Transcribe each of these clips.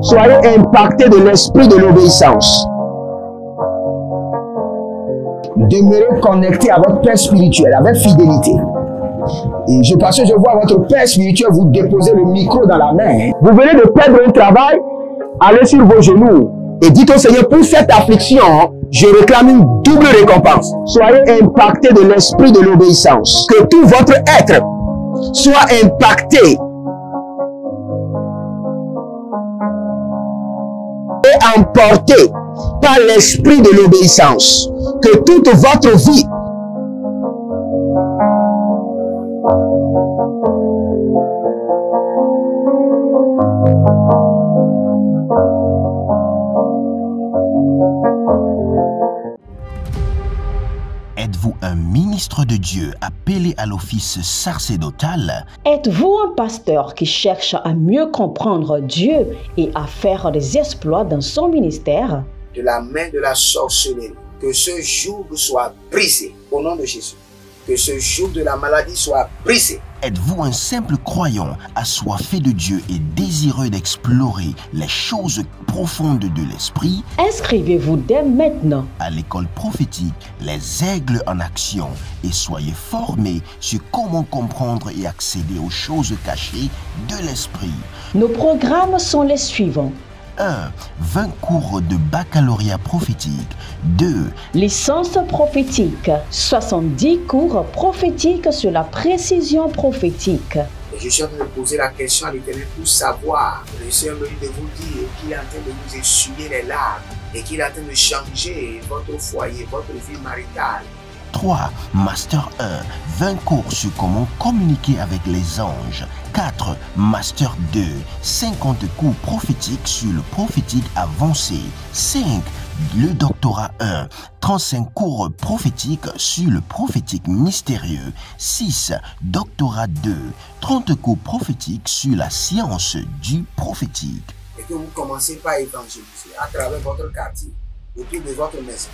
Soyez impactés de l'esprit de l'obéissance. Demeurez connectés à votre Père spirituel avec fidélité. Et parce que je vois votre Père spirituel vous déposer le micro dans la main. Vous venez de perdre un travail, allez sur vos genoux et dites au Seigneur, pour cette affliction, je réclame une double récompense. Soyez impactés de l'esprit de l'obéissance. Que tout votre être soit impacté et emporté par l'esprit de l'obéissance. Que toute votre vie Êtes-vous un ministre de Dieu appelé à l'office sacerdotal? Êtes-vous un pasteur qui cherche à mieux comprendre Dieu et à faire des exploits dans son ministère? De la main de la sorcellerie, que ce joug soit brisé au nom de Jésus. Que ce joug de la maladie soit brisé. Êtes-vous un simple croyant assoiffé de Dieu et désireux d'explorer les choses profondes de l'esprit? Inscrivez-vous dès maintenant à l'école prophétique Les Aigles en Action et soyez formés sur comment comprendre et accéder aux choses cachées de l'esprit. Nos programmes sont les suivants. 1. 20 cours de baccalauréat prophétique. 2. Licence prophétique. 70 cours prophétiques sur la précision prophétique. Et je suis en train de poser la question à l'Éternel pour savoir. Le Seigneur me dit de vous dire qu'il est en train de vous essuyer les larmes et qu'il est en train de changer votre foyer, votre vie maritale. 3. Master 1. 20 cours sur comment communiquer avec les anges. 4. Master 2. 50 cours prophétiques sur le prophétique avancé. 5. Le doctorat 1. 35 cours prophétiques sur le prophétique mystérieux. 6. Doctorat 2. 30 cours prophétiques sur la science du prophétique. Et que vous commencez par évangéliser à travers votre quartier, autour de votre maison,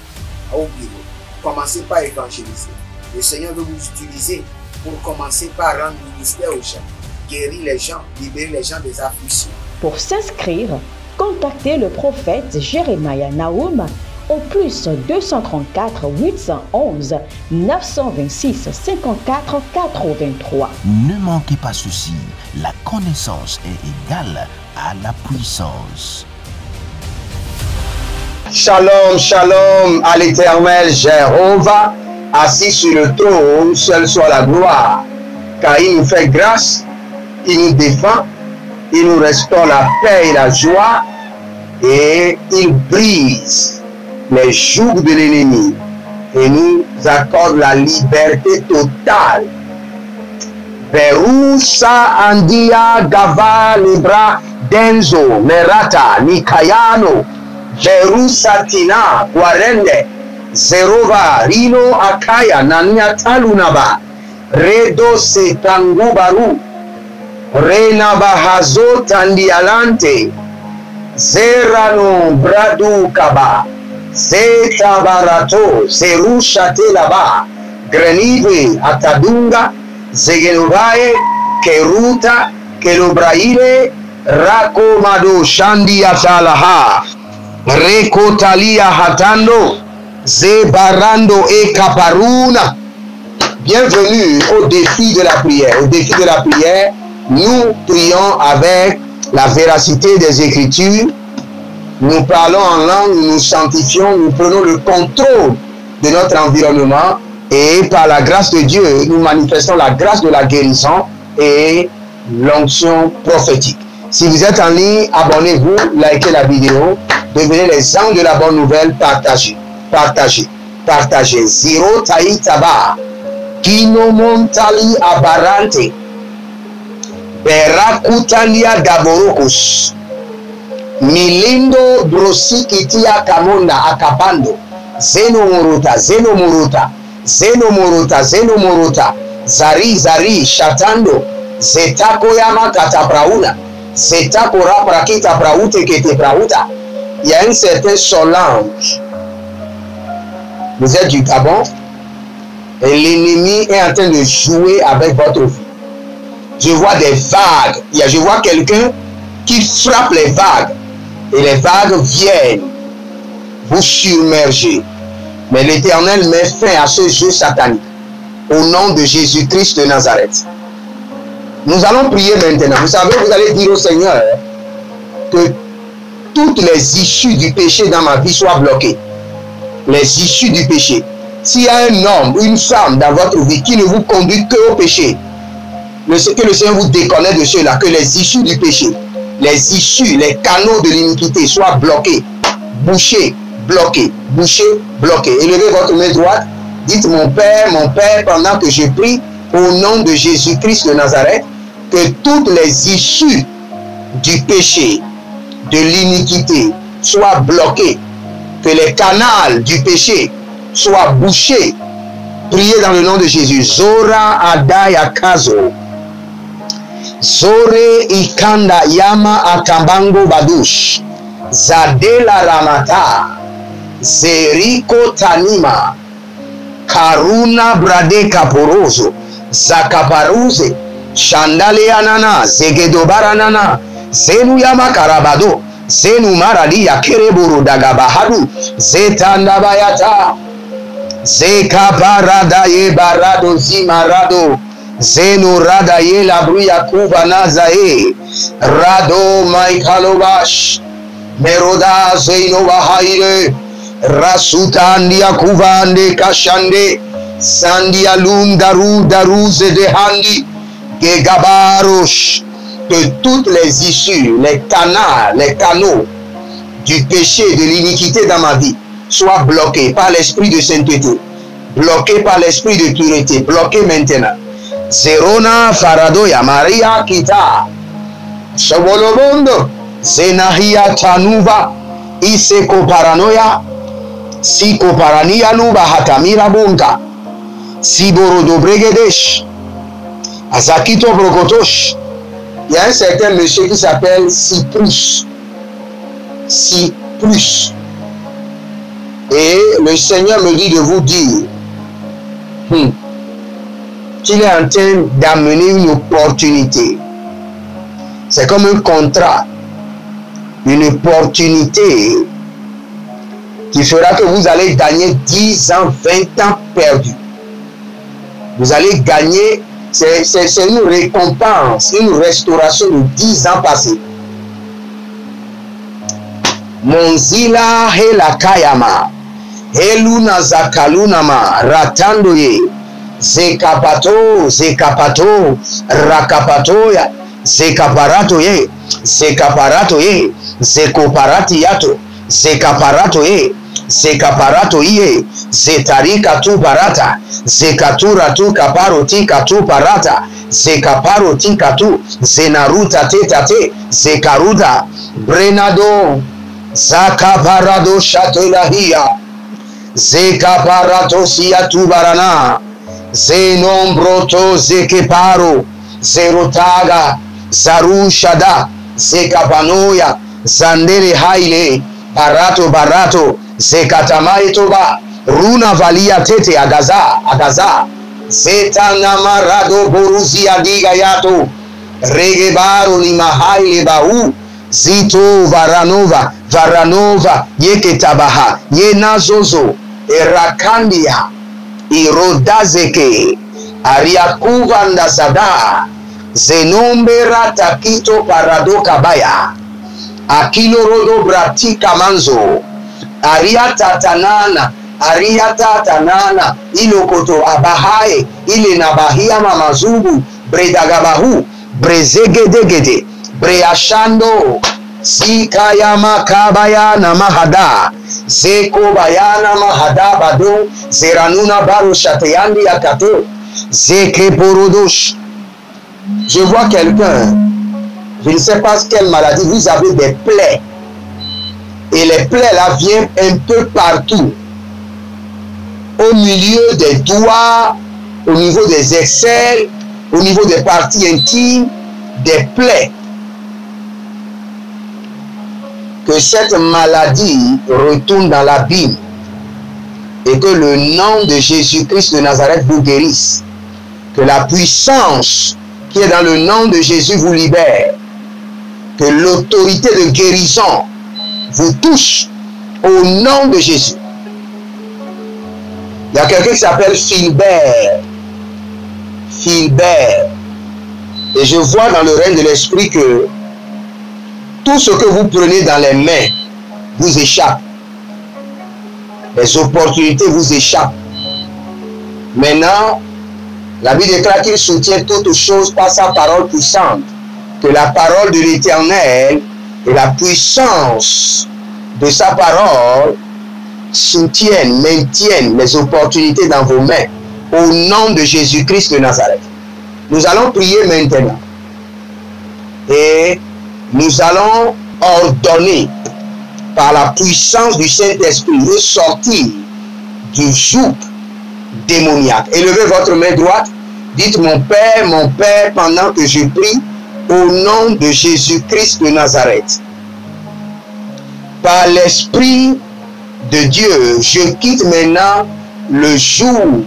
au bureau. Commencez par évangéliser. Le Seigneur veut vous utiliser pour commencer par rendre ministère aux gens, guérir les gens, libérer les gens des afflictions. Pour s'inscrire, contactez le prophète Jérémie Naoum au plus 234 811 926 54 83. Ne manquez pas ceci, la connaissance est égale à la puissance. Shalom, shalom à l'Éternel Jéhovah, assis sur le trône, seul soit la gloire. Car il nous fait grâce, il nous défend, il nous restaure la paix et la joie, et il brise les jougs de l'ennemi et nous accorde la liberté totale. Verusa Andia Gava Libra Denzo Merata Nikayano Jerusatina Guarende Zerova Rino Akaya Nania Talunaba Redo Setangubaru Renabahazo Tandialante Zerano Bradu Kaba Zetabarato Zerushate Laba Grenive Atadunga Zegenovae Keruta Kelobraile Rakomado Shandi Atalaha Rekotalia Hatando Zebarando et Kaparuna. Bienvenue au défi de la prière. Au défi de la prière, nous prions avec la véracité des Écritures. Nous parlons en langue, nous nous sanctifions, nous prenons le contrôle de notre environnement et par la grâce de Dieu, nous manifestons la grâce de la guérison et l'onction prophétique. Si vous êtes en ligne, abonnez-vous, likez la vidéo, devenez les anges de la bonne nouvelle, partagez, partagez, partagez. Zero Taïtaba, Kino Montali Abarante, Berakutania Gaborokos, Milindo Brosikitia Kamonda Akapando, Zenomorota, Zenomorota, Zenomorota, Zenomorota, Zari Zari Shatando, Zetakoyama Kataprauna, Zetakora Prakita Praute Kete Prauta. Il y a un certain Solange. Vous êtes du Gabon et l'ennemi est en train de jouer avec votre vie. Je vois des vagues. Je vois quelqu'un qui frappe les vagues. Et les vagues viennent vous submerger. Mais l'Éternel met fin à ce jeu satanique. Au nom de Jésus-Christ de Nazareth. Nous allons prier maintenant. Vous savez, vous allez dire au Seigneur que toutes les issues du péché dans ma vie soient bloquées. Les issues du péché. S'il y a un homme ou une femme dans votre vie qui ne vous conduit que au péché, que le Seigneur vous déconnecte de cela, que les issues du péché, les issues, les canaux de l'iniquité soient bloqués, bouchés, bloqués, bouchés, bloqués. Élevez votre main droite, dites mon Père, pendant que je prie, au nom de Jésus-Christ de Nazareth, que toutes les issues du péché, de l'iniquité, soient bloquées, que les canaux du péché soient bouchés. Priez dans le nom de Jésus. Zora Adaya Kazo. Zore Ikanda Yama Akambango Badush. Zadela Ramata. Zeriko Tanima. Karuna Brade Kaporozo. Zakaparuze. Shandale Anana. Zegedobaranana. Zenu Yama Karabado. Zenu Maradi Yakereburu Dagabahadu. Zetandabayata. Zeka parada ye barado zimarado. Zenu rada ye labruya kuba nazae. Rado maikalobash. Meroda zeno bahaire. Rasuta andia kuvande kashande. Sandia lum daru zede handi. Gegabarosh. Que toutes les issues, les canaux du péché, de l'iniquité dans ma vie soient bloqués par l'esprit de sainteté, bloqués par l'esprit de pureté, bloqués maintenant. Zerona Faradoya Maria Kita Sobolobondo Zenahia Tanuva Iseko Paranoia Siko Parania Nuba Hatamira Bunga Siboro Dobregedesh Azakito Brokotosh. Il y a un certain monsieur qui s'appelle Cyprus. Et le Seigneur me dit de vous dire qu'il est en train d'amener une opportunité. C'est comme un contrat, une opportunité qui fera que vous allez gagner 10 ans, 20 ans perdus. Vous allez gagner. C'est une récompense, une restauration de 10 ans passés. Monzila hela kayama, heluna zakalunama, ratandoye, zekapato, rakapatoya, zekaparatoye, zekoparatiyato, zekaparatoye, zetarika tu barata, zekatura tu kaparoti katu parata, zekaparoti katu, zenaruta tetate, zekaruda, brenado, zakaparado shatelahia, zekaparato siatu barana, zenombroto zekeparo, zerotaga, zarushada, zekapanoya, zandere haile, barato, zekatamae toba, runa valia tete agaza, zetana marado boruzi adiga yato, regebaro ni mahaile bahu, zito varanova, yeketabaha, yenazozo, erakandia, irodazeke, ariakuva ndazada, zenombera takito parado kabaya, akilo rodo bratika manzo, ariata tanana, ilokoto abahae, ile nabahia mamazubu, bredagabahu, brezegedegede, breashando, sikayama kabayana mahada, zeko bayana mahada bado, zeranuna baro chateyandi akato, zeke porodosh. Je vois quelqu'un, je ne sais pas quelle maladie, vous avez des plaies. Et les plaies là viennent un peu partout. Au milieu des doigts, au niveau des aisselles, au niveau des parties intimes, des plaies. Que cette maladie retourne dans l'abîme. Et que le nom de Jésus-Christ de Nazareth vous guérisse. Que la puissance qui est dans le nom de Jésus vous libère. Que l'autorité de guérison vous touche au nom de Jésus. Il y a quelqu'un qui s'appelle Philbert. Philbert. Et je vois dans le règne de l'esprit que tout ce que vous prenez dans les mains vous échappe. Les opportunités vous échappent. Maintenant, la Bible déclare qu'il soutient toutes choses par sa parole puissante. Que la parole de l'Éternel et la puissance de sa parole soutiennent, maintiennent les opportunités dans vos mains. Au nom de Jésus-Christ de Nazareth. Nous allons prier maintenant. Et nous allons ordonner par la puissance du Saint-Esprit de sortir du joug démoniaque. Élevez votre main droite. Dites mon Père, pendant que je prie, au nom de Jésus-Christ de Nazareth. Par l'Esprit de Dieu, je quitte maintenant le joug,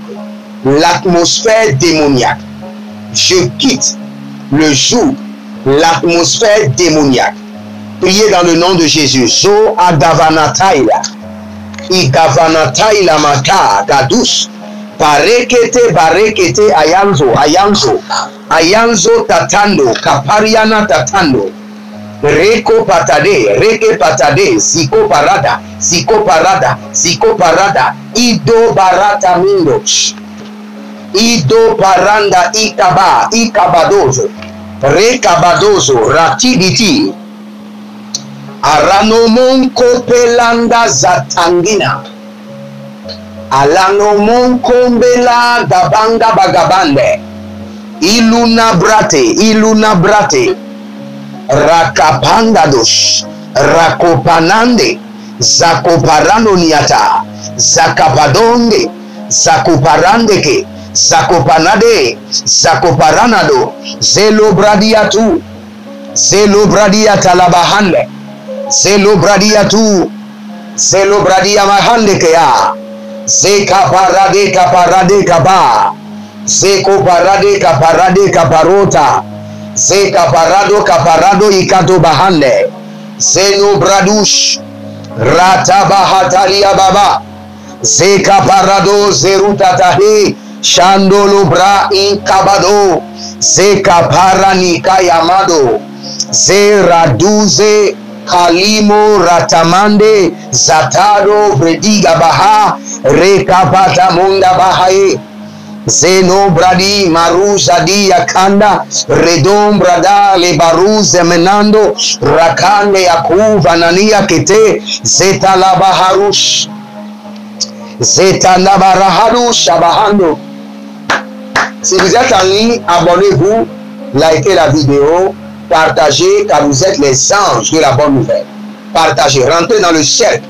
l'atmosphère démoniaque. Je quitte le joug, l'atmosphère démoniaque. Priez dans le nom de Jésus. Zo adavanataila. Igavanataila mata gadus. Barekete barekete ayanzo ayanzo. Ayanzo tatando. Kapariana tatando. Reko patade, ziko parada, ziko parada, ziko parada. Ido barata mindo. Ido paranda ikaba, ikabadozo. Rekabadozo, ratiditi. Aranomonko pelanda zatangina. Alanomonko mbela gabanga bagabande. Iluna brate. Rakapandadosh. Rakopanande. Zakoparano niata. Zakapadonde. Zakoparandeke. Zakopanade. Zakoparanado. Zelobradiatu. Zelobradiata labahande. Zelobradiatu. Zelobradia mahande kea. Zekaparade kaparade kaba. Zekoparade kaparade kaparota. Zekaparado kaparado ikato bahande. Zenobradush. Ratabahatalia baba. Zekaparado zerutatahi. Shandolo bra inkabado. Zekaparanika yamado. Zeraduze kalimo ratamande. Zatado vrediga baha. Rekapata munda bahae. Zeno bradi maruzadi yakanda. Redom brada le baruze menando. Rakande yakuva nania kete. Zeta la baharush. Zeta la baraharush abahando. Si vous êtes en ligne, abonnez-vous, likez la vidéo, partagez car vous êtes les anges de la bonne nouvelle. Partagez, rentrez dans le cercle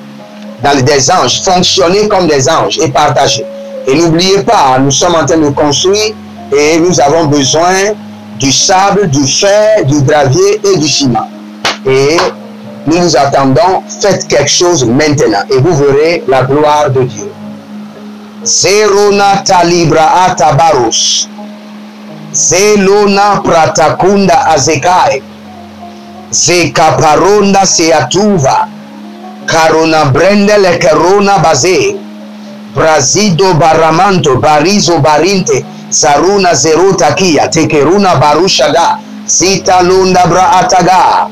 des anges, fonctionnez comme des anges et partagez. Et n'oubliez pas, nous sommes en train de construire et nous avons besoin du sable, du fer, du gravier et du ciment. Et nous nous attendons, faites quelque chose maintenant et vous verrez la gloire de Dieu. Zerona talibra atabarus. Zelona pratakunda azekai. Zekaparonda seatuva. Karona brendele kerona baze. Brazido baramanto barizo barinte. Zaruna zeruta kia. Tekeruna barushada. Zita lunda braataga.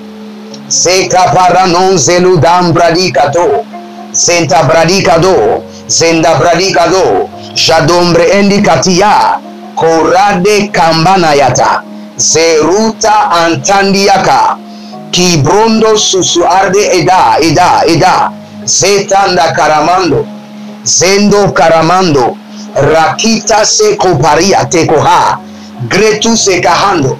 Zekaparanon zeludam bradikato. Zenta bradikado. Zenda bradikado. Jadombre endikatia. Korade kambanayata. Zeruta antandiaka. Kibrondo susuarde eda. Zetanda karamando. Zendo karamando. Rakita se koparia tekoha. Gretu se kahando.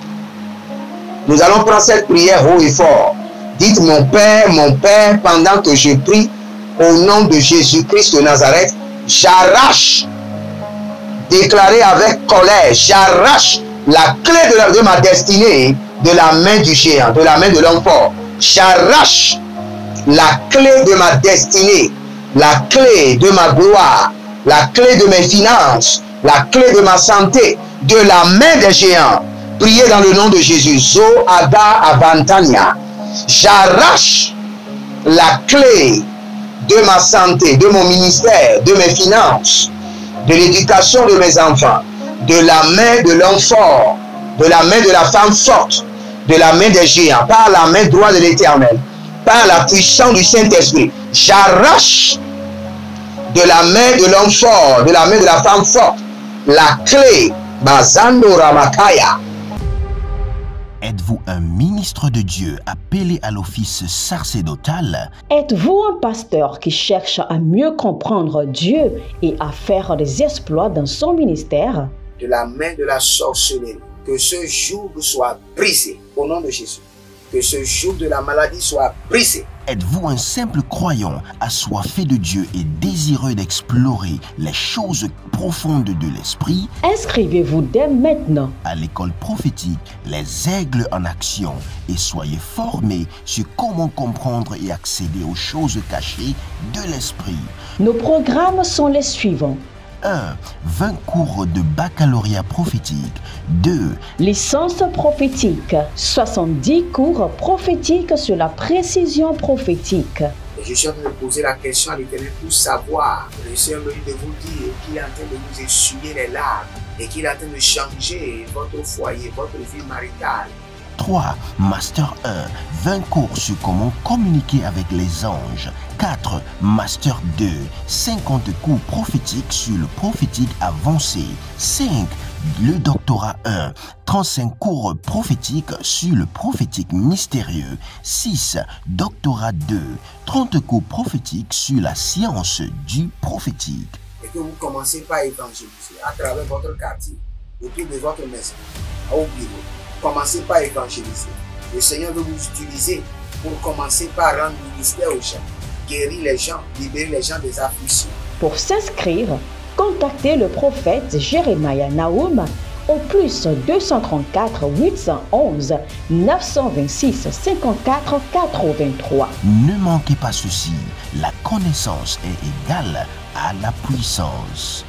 Nous allons prendre cette prière haut et fort. Dites mon Père, pendant que je prie, au nom de Jésus-Christ de Nazareth, j'arrache, déclarez avec colère, j'arrache la clé de ma destinée de la main du géant, de la main de l'homme fort. J'arrache la clé de ma destinée, la clé de ma gloire, la clé de mes finances, la clé de ma santé, de la main des géants. Priez dans le nom de Jésus. Zo Ada Avantania. J'arrache la clé de ma santé, de mon ministère, de mes finances, de l'éducation de mes enfants, de la main de l'homme fort, de la main de la femme forte, de la main des géants, par la main droite de l'Éternel, par la puissance du Saint-Esprit. J'arrache de la main de l'homme fort, de la main de la femme forte, la clé, Bazando Ramakaya. Êtes-vous un ministre de Dieu appelé à l'office sacerdotal? Êtes-vous un pasteur qui cherche à mieux comprendre Dieu et à faire des exploits dans son ministère? De la main de la sorcellerie, que ce joug soit brisé au nom de Jésus. Que ce joug de la maladie soit brisé. Êtes-vous un simple croyant assoiffé de Dieu et désireux d'explorer les choses profondes de l'esprit? Inscrivez-vous dès maintenant À l'école prophétique Les Aigles en Action et soyez formés sur comment comprendre et accéder aux choses cachées de l'esprit. Nos programmes sont les suivants. 1. 20 cours de baccalauréat prophétique. 2. Licence prophétique. 70 cours prophétiques sur la précision prophétique. Je suis en train de poser la question à l'Éternel pour savoir. Le Seigneur me dit de vous dire qu'il est en train de vous essuyer les larmes et qu'il est en train de changer votre foyer, votre vie maritale. 3. Master 1. 20 cours sur comment communiquer avec les anges. 4. Master 2. 50 cours prophétiques sur le prophétique avancé. 5. Le doctorat 1. 35 cours prophétiques sur le prophétique mystérieux. 6. Doctorat 2. 30 cours prophétiques sur la science du prophétique. Et que vous commencez par évangéliser à travers votre quartier, autour de votre maison, au bureau. Commencez par évangéliser. Le Seigneur veut vous utiliser pour commencer par rendre ministère aux gens, guérir les gens, libérer les gens des afflictions. Pour s'inscrire, contactez le prophète Jérémia Naoum au plus 234 811 926 54 83. Ne manquez pas ceci, la connaissance est égale à la puissance.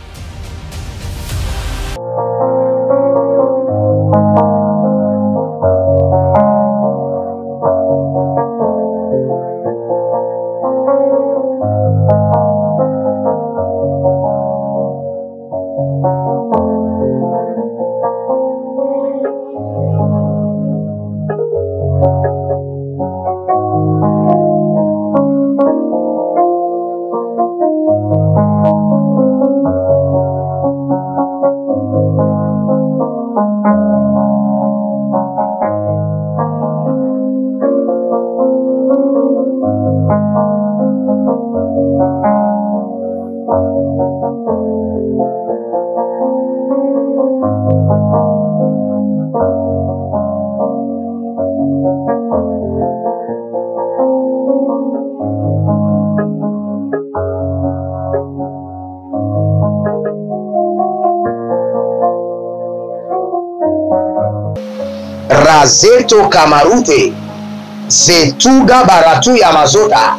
Razeto Kamarute, Zetuga Baratu Yamazota,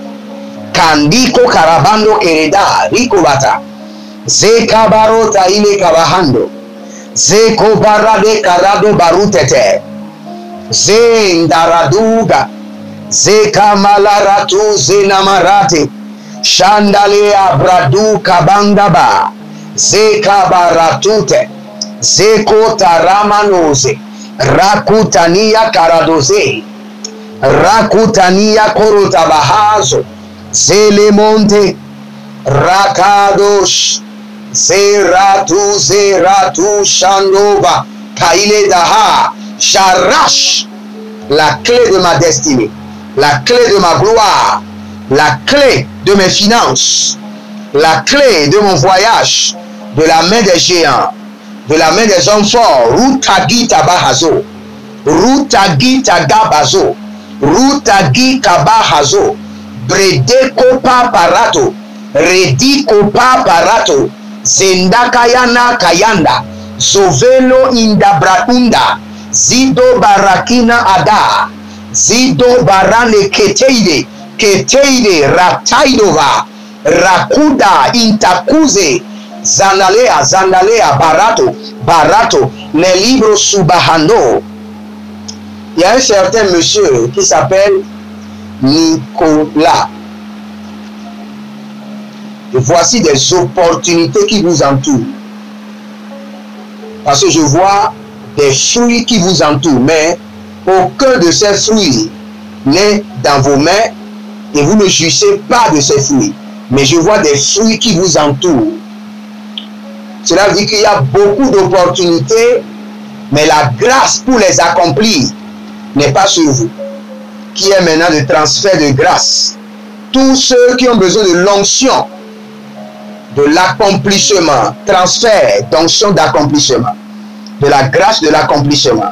Kandiko Karabando Kereda, Rikubata, Zeka Barota Ile Kabahando, Zeko Barade Karado Barutete, Zendaraduga, Zeka Malaratu Zenamarate, Shandalea Bradu Kabandaba, Zeka Baratute, Zeko Taramanoze, Rakutania Karadoze, Rakutania Korotabahazo, Zelemonte, Rakadosh, Zeratu Shandova, Kaile Daha. J'arrache la clé de ma destinée, la clé de ma gloire, la clé de mes finances, la clé de mon voyage, de la main des géants, de la main des hommes forts. Rutagi Tabahazo, Rutagi Tagabazo, Rutagi Kabahazo, Brede Kopa Parato, Redi Kopa Parato, Zendakayana Kayanda, Zovelo Indabratunda, Zido Barakina Ada, Zido Barane Keteide, Keteide Rataidova, Rakuda Intakuze, Zandalea, Zandalea, Barato, Barato, les livres Subahando. Il y a un certain monsieur qui s'appelle Nicolas. Et voici des opportunités qui vous entourent. Parce que je vois des fruits qui vous entourent, mais aucun de ces fruits n'est dans vos mains et vous ne jouissez pas de ces fruits. Mais je vois des fruits qui vous entourent. Cela veut dire qu'il y a beaucoup d'opportunités, mais la grâce pour les accomplir n'est pas sur vous. Qui est maintenant le transfert de grâce. Tous ceux qui ont besoin de l'onction, de l'accomplissement, transfert d'onction d'accomplissement, de la grâce de l'accomplissement,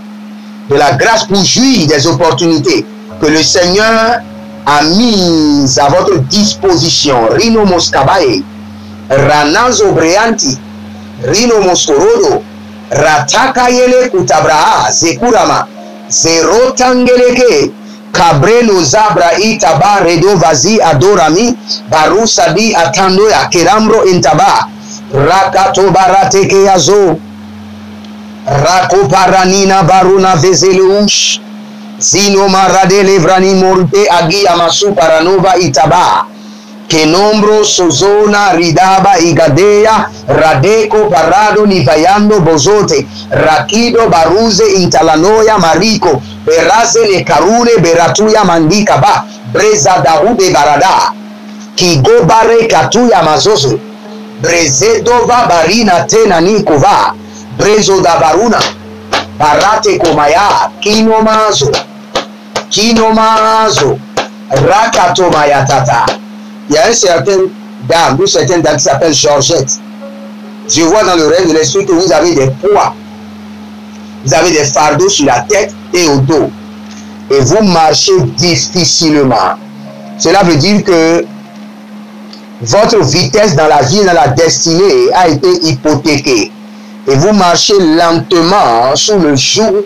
de la grâce pour jouir des opportunités que le Seigneur a mises à votre disposition. Rino Moskabae, Ranazo Breanti, Rino Moskorodo, Ratakayele Kutabraa, Zekurama, Zerotangeleke, Cabrelo Zabra Itaba, Redo Vazi Adorami, Barusadi Atandoya, Kerambro Intaba, Rakato Barateke Azo, Rako Paranina Baruna Vezeleush, Zino Marade Levrani Morte Agi Amasu Paranova Itaba, Kenombro Sozona Ridaba Igadea, Radeco Parado Nivayando Bozote, Rakido Baruze Intalanoya Mariko, Beraze Le Karune Beratuya Mandikaba, Breza Dahude Barada, Kigobare Katuya Mazozo, Brezedova Barina Tena Nikova, Brezo da Baruna, Barate Komaya, Kinomazo, Kinomazo, Rakato Mayatata. Il y a une certaine dame, une certaine dame qui s'appelle Georgette. Je vois dans le rêve de l'esprit que vous avez des poids. Vous avez des fardeaux sur la tête et au dos. Et vous marchez difficilement. Cela veut dire que votre vitesse dans la vie et dans la destinée a été hypothéquée. Et vous marchez lentement sous le joug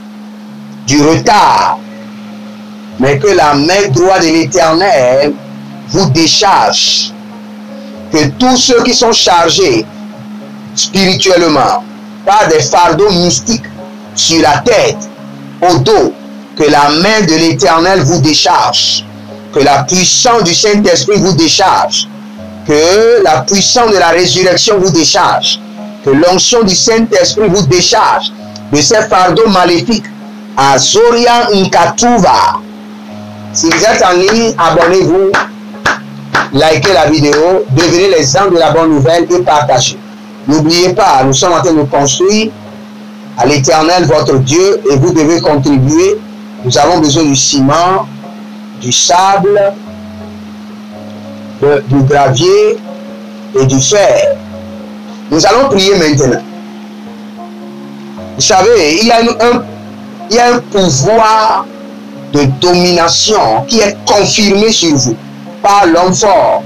du retard. Mais que la main droite de l'Éternel vous décharge. Que tous ceux qui sont chargés spirituellement par des fardeaux mystiques sur la tête, au dos, que la main de l'Éternel vous décharge. Que la puissance du Saint-Esprit vous décharge. Que la puissance de la résurrection vous décharge. Que l'onction du Saint-Esprit vous décharge de ces fardeaux maléfiques. Azoria Nkatuva. Si vous êtes en ligne, abonnez-vous, likez la vidéo, devenez les gens de la bonne nouvelle et partagez. N'oubliez pas, nous sommes en train de construire à l'Éternel votre Dieu et vous devez contribuer. Nous avons besoin du ciment, du sable, du gravier et du fer. Nous allons prier maintenant. Vous savez, il y a un pouvoir de domination qui est confirmé sur vous par l'homme fort,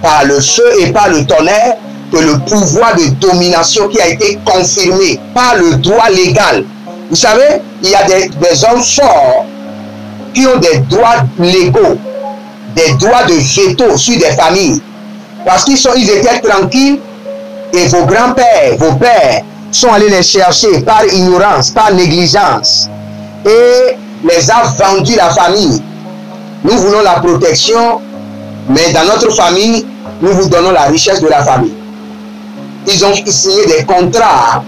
par le feu et par le tonnerre, que le pouvoir de domination qui a été confirmé par le droit légal. Vous savez, il y a des hommes forts qui ont des droits légaux, des droits de veto sur des familles, parce qu'ils étaient tranquilles. Et vos grands-pères, vos pères sont allés les chercher par ignorance, par négligence. Et les a vendus la famille. Nous voulons la protection, mais dans notre famille, nous vous donnons la richesse de la famille. Ils ont signé des contrats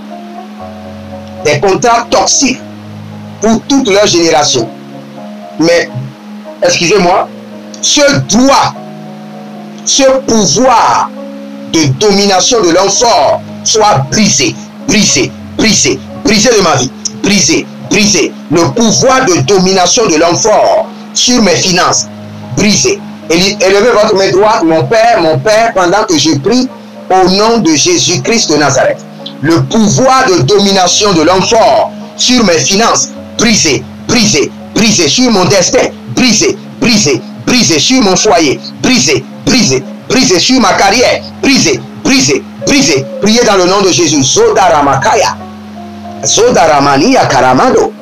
toxiques pour toute leur génération. Mais, excusez-moi, ce droit, ce pouvoir de domination de l'homme fort soit brisé, brisé, brisé, brisé de ma vie, brisé, brisé. Le pouvoir de domination de l'homme fort sur mes finances, brisé. Élevez votre main droite, mon Père, pendant que je prie au nom de Jésus-Christ de Nazareth. Le pouvoir de domination de l'homme fort sur mes finances, brisé, brisé, brisé sur mon destin, brisé, brisé, brisé sur mon foyer, brisé, brisé, brisé sur ma carrière, brisé, brisé, brisé. Priez dans le nom de Jésus. Zodaramakaya, Zodaramania Karamado,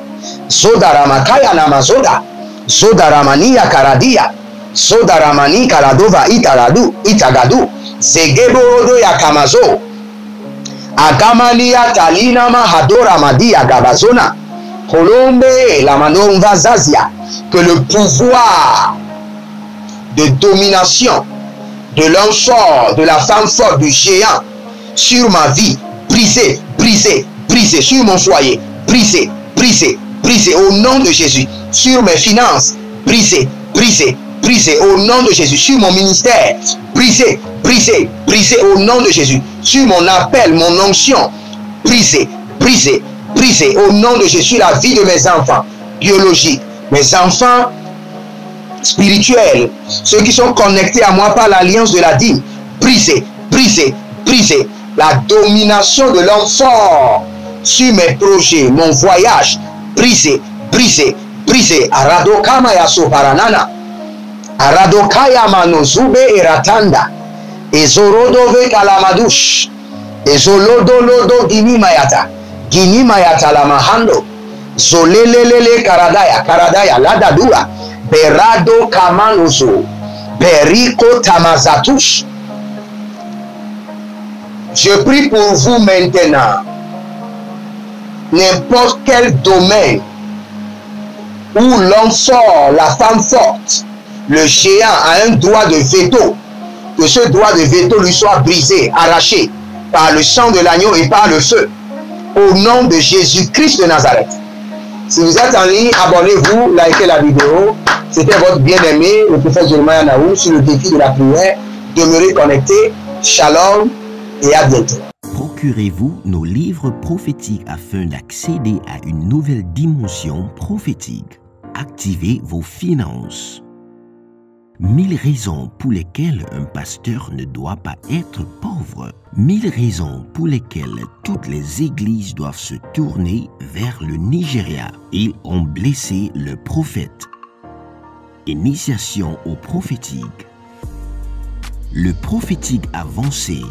Zodaramakaya Namazoda, Zodaramania Karadia, Zodaramani Karadova Itaradu, Itagadu, Zegebodo Yakamazo, Akamania talina mahadora madia gabazona. Kolombe la manomva zazia. Que le pouvoir de domination de l'homme fort, de la femme forte, du géant sur ma vie, brisé, brisé, brisé, sur mon foyer, brisé, brisé, brisé au nom de Jésus, sur mes finances, brisé, brisé, brisé au nom de Jésus, sur mon ministère, brisé, brisé, brisé au nom de Jésus, sur mon appel, mon onction, brisé, brisé, brisé au nom de Jésus, sur la vie de mes enfants biologiques, mes enfants spirituels, ceux qui sont connectés à moi par l'alliance de la dîme, brisé, brisé, brisé, la domination de l'homme fort sur mes projets, mon voyage, brisé, brisé, brisé, aradokama ya soparanana, aradokaya manozube eratanda, ezorodove kalamadush, ezolodolodo ginimayata, ginimayata la mahando, zolelelele karadaya, karadaya ladadura, berado kamanozo, beriko tamazatush. Je prie pour vous maintenant, n'importe quel domaine où l'homme fort, la femme forte, le géant a un droit de veto, que ce droit de veto lui soit brisé, arraché par le sang de l'agneau et par le feu, au nom de Jésus-Christ de Nazareth. Si vous êtes en ligne, abonnez-vous, likez la vidéo. C'était votre bien-aimé, le prophète Jeremiah Nahum, sur le défi de la prière. Demeurez connectés. Shalom et à bientôt. Procurez-vous nos livres prophétiques afin d'accéder à une nouvelle dimension prophétique. Activez vos finances. 1000 raisons pour lesquelles un pasteur ne doit pas être pauvre. 1000 raisons pour lesquelles toutes les églises doivent se tourner vers le Nigeria. Ils ont blessé le prophète. Initiation au prophétique. Le prophétique avancé.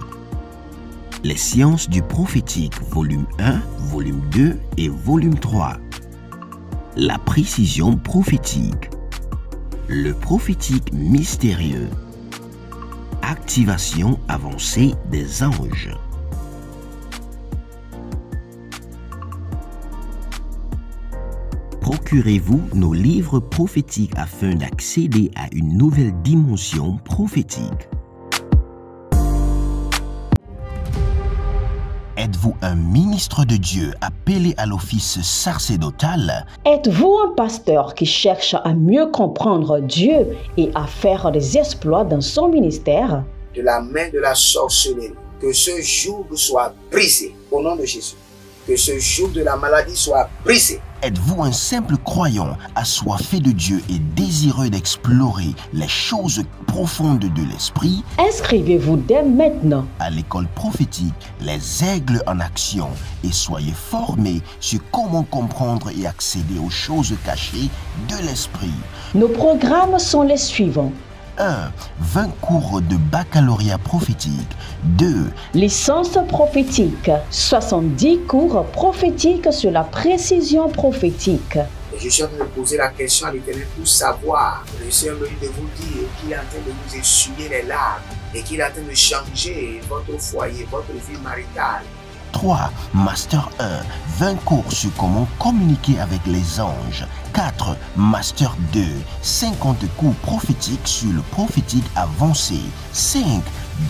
Les sciences du prophétique, volume 1, volume 2 et volume 3. La précision prophétique. Le prophétique mystérieux. Activation avancée des anges. Procurez-vous nos livres prophétiques afin d'accéder à une nouvelle dimension prophétique. Êtes-vous un ministre de Dieu appelé à l'office sacerdotal? Êtes-vous un pasteur qui cherche à mieux comprendre Dieu et à faire des exploits dans son ministère? De la main de la sorcellerie, que ce joug soit brisé au nom de Jésus. Que ce joug de la maladie soit brisé. Êtes-vous un simple croyant assoiffé de Dieu et désireux d'explorer les choses profondes de l'esprit? Inscrivez-vous dès maintenant À l'école prophétique Les Aigles en Action et soyez formés sur comment comprendre et accéder aux choses cachées de l'esprit. Nos programmes sont les suivants. 1. 20 cours de baccalauréat prophétique. 2. Licence prophétique. 70 cours prophétiques sur la précision prophétique. Et je suis en train de poser la question à l'Éternel pour savoir. Le Seigneur me dit de vous dire qu'il est en train de vous essuyer les larmes et qu'il est en train de changer votre foyer, votre vie maritale. 3. Master 1. 20 cours sur comment communiquer avec les anges. 4. Master 2. 50 cours prophétiques sur le prophétique avancé. 5.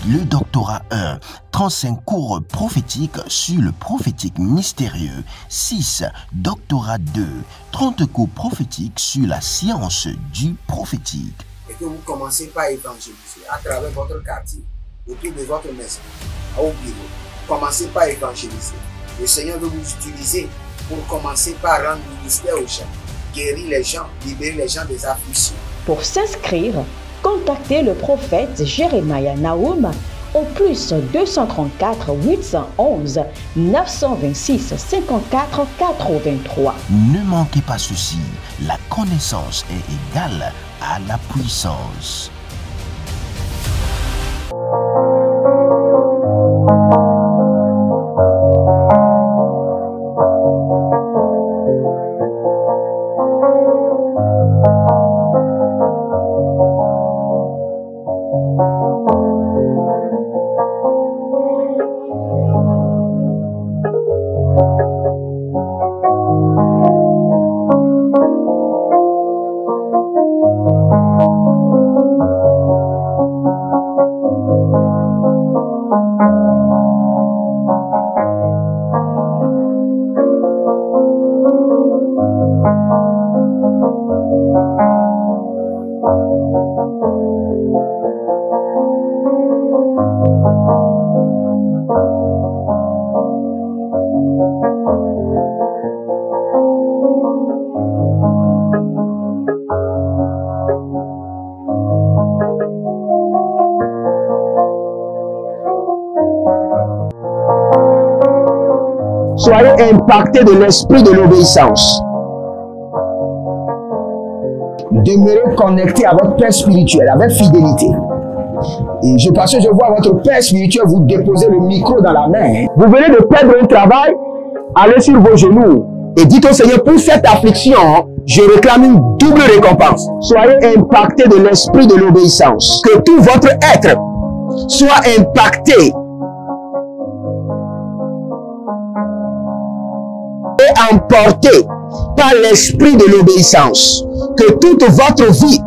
Le doctorat 1. 35 cours prophétiques sur le prophétique mystérieux. 6. Doctorat 2. 30 cours prophétiques sur la science du prophétique. Et que vous commencez par évangéliser à travers votre quartier, autour de votre maison, au bureau. Commencez par évangéliser. Le Seigneur veut vous utiliser pour commencer par rendre ministère aux gens, guérir les gens, libérer les gens des afflictions. Pour s'inscrire, contactez le prophète Jeremiah Nahum au plus 234 811 926 54 83. Ne manquez pas ceci, la connaissance est égale à la puissance. Soyez impactés de l'esprit de l'obéissance. Demeurez connectés à votre Père spirituel avec fidélité. Et parce que je vois votre Père spirituel vous déposer le micro dans la main. Vous venez de perdre un travail, allez sur vos genoux et dites au Seigneur, pour cette affliction, je réclame une double récompense. Soyez impactés de l'esprit de l'obéissance. Que tout votre être soit impacté et emporté par l'esprit de l'obéissance. Que toute votre vie